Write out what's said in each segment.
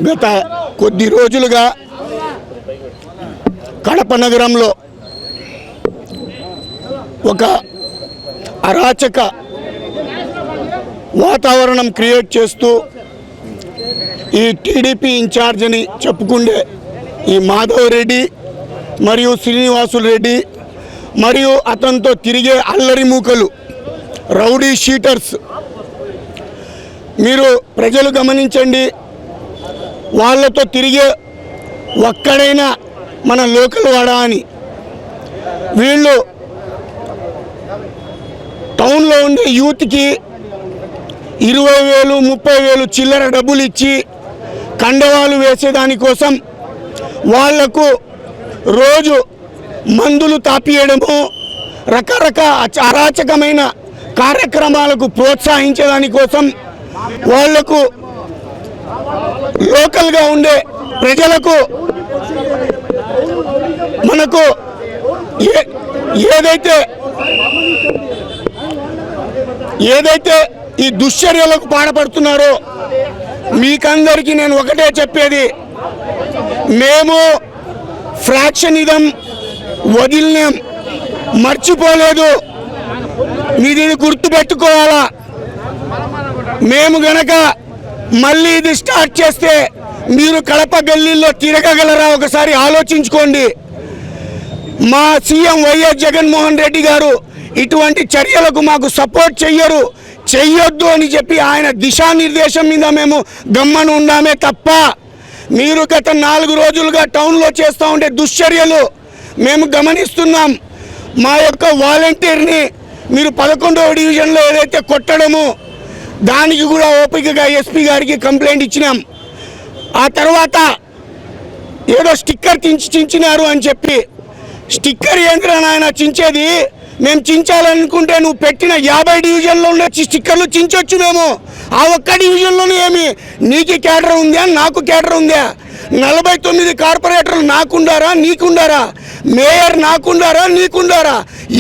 గత కొద్ది రోజులుగా కడప నగరంలో ఒక అరాచక వాతావరణం క్రియేట్ చేస్తూ ఈ టీడీపీ ఇన్ఛార్జ్ అని చెప్పుకుండే ఈ మాధవ్ రెడ్డి మరియు శ్రీనివాసులు రెడ్డి మరియు అతనితో తిరిగే అల్లరి మూకలు రౌడీ షీటర్స్, మీరు ప్రజలు గమనించండి. వాళ్ళతో తిరిగే ఒక్కడైనా మన లోకల్ వాడా అని. వీళ్ళు టౌన్లో ఉండే యూత్కి 20,000 30,000 చిల్లర డబ్బులు ఇచ్చి కండవాలు వేసేదానికోసం వాళ్లకు రోజు మందులు తాపియడము, రకరకాల అరాచకమైన కార్యక్రమాలకు ప్రోత్సహించేదానికోసం వాళ్లకు లోకల్గా ఉండే ప్రజలకు మనకు ఏదైతే ఈ దుశ్చర్యలకు పాల్పడుతున్నారో మీకందరికీ నేను ఒకటే చెప్పేది, మేము ఫ్రాక్షనిజం వదిలినాం, మర్చిపోలేదు. మీది గుర్తుపెట్టుకోవాలా. మేము గనక మళ్ళీ ఇది స్టార్ట్ చేస్తే మీరు కడప గల్లీల్లో తిరగగలరా? ఒకసారి ఆలోచించుకోండి. మా సీఎం వైఎస్ జగన్మోహన్ రెడ్డి గారు ఇటువంటి చర్యలకు మాకు సపోర్ట్ చెయ్యొద్దు అని చెప్పి ఆయన దిశానిర్దేశం మీద మేము గమ్మను ఉన్నామే తప్ప, మీరు గత 4 రోజులుగా టౌన్లో చేస్తూ ఉండే దుశ్చర్యలు మేము గమనిస్తున్నాం. మా యొక్క వాలంటీర్ని మీరు 11వ డివిజన్లో ఏదైతే కొట్టడము, దానికి కూడా ఓపికగా ఎస్పీ గారికి కంప్లైంట్ ఇచ్చినాం. ఆ తర్వాత ఏదో స్టిక్కర్ చించినారు అని చెప్పి, స్టిక్కర్ ఏంద్రా నాయన చించేది? మేము చించాలనుకుంటే నువ్వు పెట్టిన 50 డివిజన్లో ఉండే స్టిక్కర్లు చించొచ్చు. మేము ఆ ఒక్క డివిజన్లోనే ఏమి నీకు క్యాడర్ ఉందా, నాకు క్యాడర్ ఉందా? 49 కార్పొరేటర్లు నాకుండారా, నీకుండారా? మేయర్ నాకుండారా, నీకుండారా?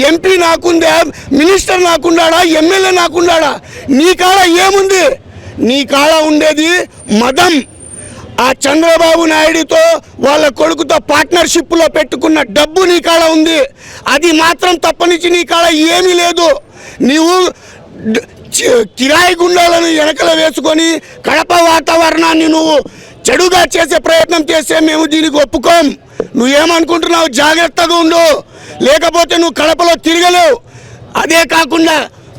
ఎంపీ నాకుందా, మినిస్టర్ నాకుండాడా, ఎమ్మెల్యే నాకుండాడా? నీ కాడ ఏముంది? నీ కాడ ఉండేది మదం. ఆ చంద్రబాబు నాయుడుతో వాళ్ళ కొడుకుతో పార్ట్నర్షిప్లో పెట్టుకున్న డబ్బు నీ కాడ ఉంది. అది మాత్రం తప్పనిచ్చి నీ కాడ ఏమీ లేదు. నీవు కిరాయి గుండాలను వెనకల వేసుకొని కడప వాతావరణాన్ని నువ్వు చెడుగా చేసే ప్రయత్నం చేస్తే మేము దీనికి ఒప్పుకోం. నువ్వేమనుకుంటున్నావు? జాగ్రత్తగా ఉండు, లేకపోతే నువ్వు కడపలో తిరగలేవు. అదే కాకుండా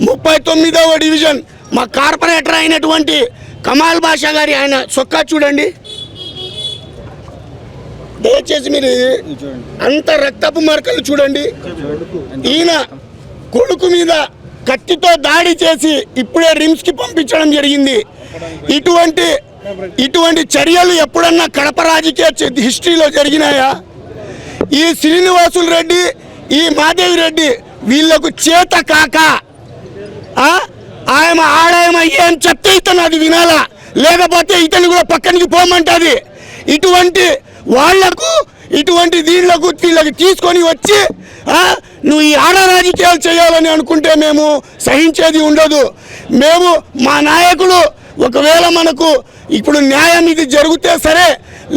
39వ డివిజన్ మా కార్పొరేటర్ అయినటువంటి కమాల్ బాషా గారి ఆయన సొక్కా చూడండి. దయచేసి మీరు అంత రక్తపు మరకలు చూడండి. ఈయన కొడుకు మీద కత్తితో దాడి చేసి ఇప్పుడే రిమ్స్కి పంపించడం జరిగింది. ఇటువంటి చర్యలు ఎప్పుడన్నా కడప రాజకీయ హిస్టరీలో జరిగినాయా? ఈ శ్రీనివాసులు రెడ్డి, ఈ మాధవి రెడ్డి వీళ్లకు చేత కాక ఆడాయమ ఏం చెప్తే ఇతను అది వినాలా, లేకపోతే ఇతను కూడా పక్కనికి పోమంటుంది. ఇటువంటి వాళ్లకు వీళ్ళకి తీసుకొని వచ్చి నువ్వు ఈ ఆడ రాజకీయాలు చేయాలని అనుకుంటే మేము సహించేది ఉండదు. మేము మా నాయకుడు ఒకవేళ మనకు ఇప్పుడు న్యాయం ఇది జరిగితే సరే,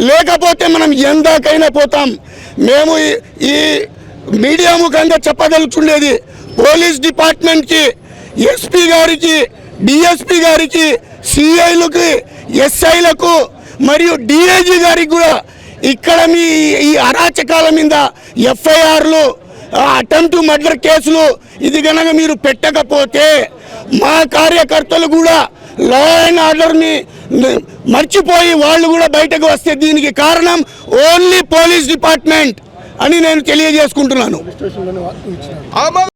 లేకపోతే మనం ఎందాకైనా పోతాం. మేము ఈ మీడియా ముఖంగా చెప్పదలుచుండేది, పోలీస్ డిపార్ట్మెంట్కి, ఎస్పీ గారికి, డిఎస్పీ గారికి, సిఐలకు, ఎస్ఐలకు మరియు డిఐజీ గారికి కూడా ఇక్కడ మీ ఈ అరాచకాల మీద ఎఫ్ఐఆర్లు, అటెంప్ట్ మర్డర్ కేసులు ఇది కనుక మీరు పెట్టకపోతే మా కార్యకర్తలు కూడా లా అండ్ ఆర్డర్ని మర్చిపోయి వాళ్ళు కూడా బయటకు వస్తే దీనికి కారణం ఓన్లీ పోలీస్ డిపార్ట్మెంట్ అని నేను తెలియజేసుకుంటున్నాను.